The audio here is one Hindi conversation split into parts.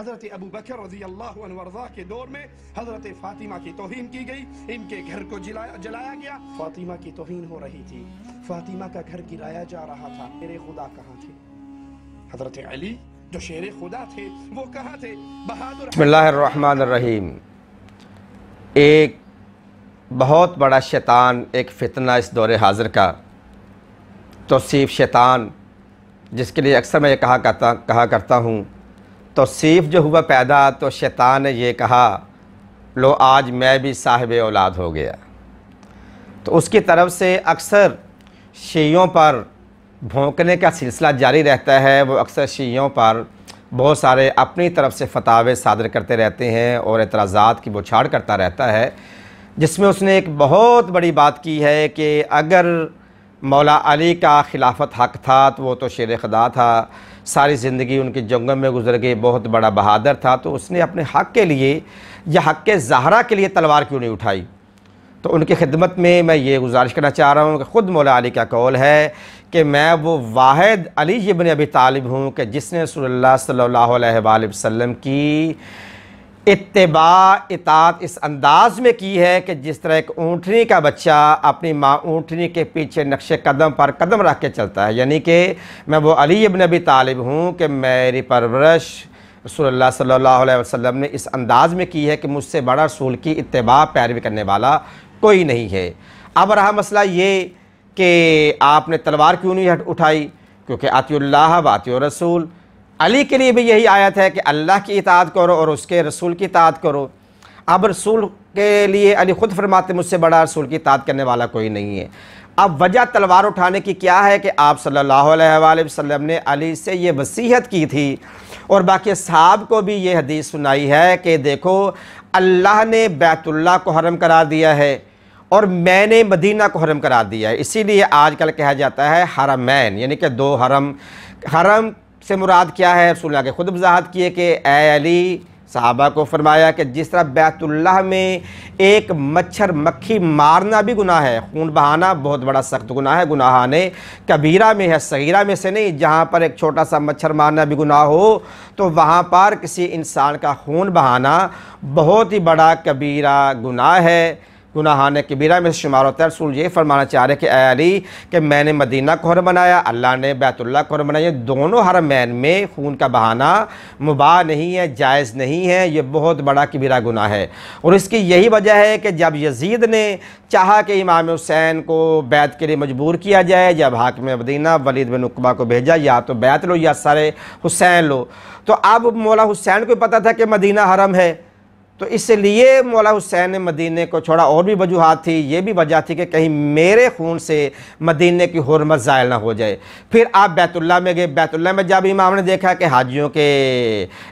हज़रत अबू बकर रज़ियल्लाहु अन्हु वर्ज़ा के दौर में हज़रत फ़ातिमा की तौहीन की गई, इनके घर को जलाया गया। फ़ातिमा की तौहीन हो रही थी, फ़ातिमा का घर गिराया जा रहा था। मेरे खुदा कहाँ थे? हज़रत अली जो शेर खुदा थे वो कहाँ थे? बहादुर। बिस्मिल्लाहिर्रहमानिर्रहीम। एक बहुत बड़ा शैतान, एक फ़ितना इस दौर हाज़िर का तौसीफ़ शैतान, जिसके लिए अक्सर मैं ये कहा करता हूँ, तौसीफ़ जो हुआ पैदा तो शैतान ने ये कहा लो आज मैं भी साहिब औलाद हो गया। तो उसकी तरफ से अक्सर शियों पर भौंकने का सिलसिला जारी रहता है। वो अक्सर शियों पर बहुत सारे अपनी तरफ से फतावे सादर करते रहते हैं और एतराज़ात की बौछार करता रहता है, जिसमें उसने एक बहुत बड़ी बात की है कि अगर मौला अली का खिलाफत हक़ था तो वो तो शेर खुदा था, सारी ज़िंदगी उनकी जंगों में गुजर गई, बहुत बड़ा बहादुर था, तो उसने अपने हक़ के लिए या हक़ ज़हरा के लिए तलवार क्यों नहीं उठाई। तो उनकी खिदमत में मैं ये गुजारिश करना चाह रहा हूँ कि ख़ुद मौला अली का कौल है कि मैं वो वाहिद अली इब्न अबी तालिब हूँ कि जिसने रसूलुल्लाह सल्लल्लाहु अलैहि वसल्लम की इत्तिबा इतात इस अंदाज में की है कि जिस तरह एक ऊँटनी का बच्चा अपनी माँ ऊँटनी के पीछे नक्शे कदम पर कदम रख के चलता है। यानी कि मैं वो अली इब्न अबी तालिब हूँ कि मेरी परवरिश रसूलुल्लाह सल्लल्लाहु अलैहि वसल्लम ने इस अंदाज में की है कि मुझसे बड़ा रसूल की इत्तिबा पैरवी करने वाला कोई नहीं है। अब रहा मसला ये कि आपने तलवार क्यों नहीं उठाई, क्योंकि आतिउल्लाह व आतिउर रसूल, अली के लिए भी यही आयत है कि अल्लाह की इताअत करो और उसके रसूल की इताअत करो। अब रसूल के लिए अली ख़ुद फरमाते मुझसे बड़ा रसूल की इताअत करने वाला कोई नहीं है। अब वजह तलवार उठाने की क्या है कि आप सल्लल्लाहु अलैहि वसल्लम ने अली से ये वसीयत की थी और बाकी साहब को भी ये हदीस सुनाई है कि देखो अल्लाह ने बैतुल्लाह को हरम करार दिया है और मैंने मदीना को हरम करार दिया है। इसीलिए आजकल कहा जाता है हरमैन, यानी कि दो हरम। हरम से मुराद क्या है? रसूलुल्लाह के खुद वजाहत किए कि ए अली, सहाबा को फरमाया कि जिस तरह बैतुल्लाह में एक मच्छर मक्खी मारना भी गुनाह है, खून बहाना बहुत बड़ा सख्त गुनाह है, गुनाहाने कबीरा में है, सगीरा में से नहीं। जहाँ पर एक छोटा सा मच्छर मारना भी गुनाह हो तो वहाँ पर किसी इंसान का खून बहाना बहुत ही बड़ा कबीरा गुनाह है, गुनाहाने कबीरा में शुमार होता है। रसूल ये फरमाना चाह रहे कि ए अली कि मैंने मदीना को हरम बनाया, अल्लाह ने बैतुल्लाह को हरम बनाया। दोनों हरमैन में खून का बहाना मुबाह नहीं है, जायज़ नहीं है, ये बहुत बड़ा कबीरा गुनाह है। और इसकी यही वजह है कि जब यजीद ने चाहा कि इमाम हुसैन को बैत के लिए मजबूर किया जाए, जब हाकिम मदीना वलीद बिन उक़बा को भेजा या तो बैत लो या सारे हुसैन लो, तो अब मौला हुसैन को पता था कि मदीना हरम है, तो इसलिए मौला हुसैन ने मदीने को छोड़ा। और भी वजूहात थी, ये भी वजह थी कि कहीं मेरे खून से मदीने की हुर्मत ज़ायल ना हो जाए। फिर आप बैतुल्लाह में गए। बैतुल्लाह में जब इमाम ने देखा कि हाजियों के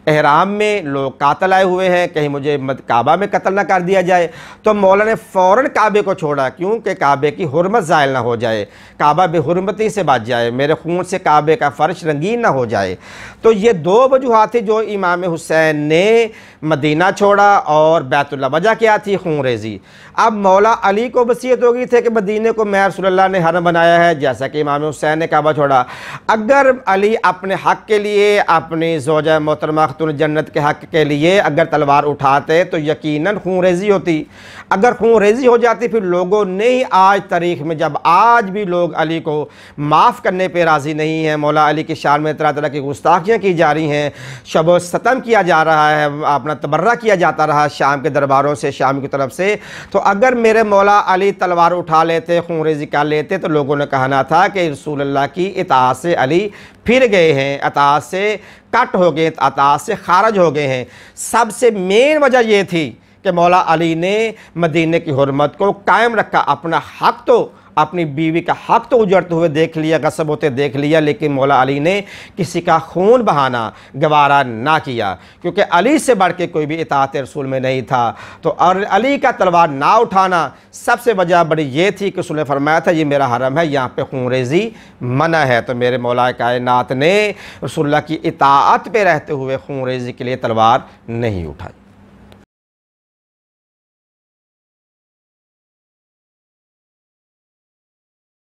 एहराम में लोग कातल आए हुए हैं, कहीं मुझे काबा में कत्ल ना कर दिया जाए, तो मौला ने फ़ौरन काबे को छोड़ा, क्योंकि काबे की हुर्मत ज़ायल ना हो जाए, काबा बेहुरमती से बच जाए, मेरे खून से काबे का फ़र्श रंगीन ना हो जाए। तो ये दो वजूहात थी जो इमाम हुसैन ने मदीना छोड़ा। और बैतुल्लाह वजह क्या थी? खून रेजी। अब मौला अली को वसीयत हो गई थी कि मदीने को मैं रसूलुल्लाह ने हरम बनाया है, जैसा कि इमाम हुसैन ने काबा छोड़ा। अगर अली अपने हक़ के लिए, अपनी ज़ौजा मोहतरमा खातून जन्नत के हक़ के लिए अगर तलवार उठाते तो यकीनन खून रेजी होती। अगर खून रेजी हो जाती फिर लोगों ने ही आज तारीख़ में, जब आज भी लोग अली को माफ़ करने पर राज़ी नहीं हैं, मौला अली की शान में तरह तरह की गुस्ताखियाँ की जा रही हैं, शब सतम किया जा रहा है, अपना तबर्रा किया जाता रहा शाम के दरबारों से, शाम की तरफ से, तो अगर मेरे मौला अली तलवार उठा लेते, खून रेजी कर लेते, तो लोगों ने कहना था कि रसूलुल्लाह की इताअत से अली फिर गए हैं, इताअत से कट हो गए, इताअत से खारिज हो गए हैं। सबसे मेन वजह यह थी कि मौला अली ने मदीने की हुर्मत को कायम रखा। अपना हक़ तो, अपनी बीवी का हक़ तो उजड़ते हुए देख लिया, गसब होते देख लिया, लेकिन मौला अली ने किसी का खून बहाना गवारा ना किया, क्योंकि अली से बढ़ के कोई भी इताअत रसूल में नहीं था। तो और अली का तलवार ना उठाना सबसे वजह बड़ी ये थी कि रसूल ने फरमाया था ये मेरा हरम है, यहाँ पे खून रेजी मना है। तो मेरे मौला कायनात ने रसूलुल्लाह की इताअत पे रहते हुए खून रेजी के लिए तलवार नहीं उठाई।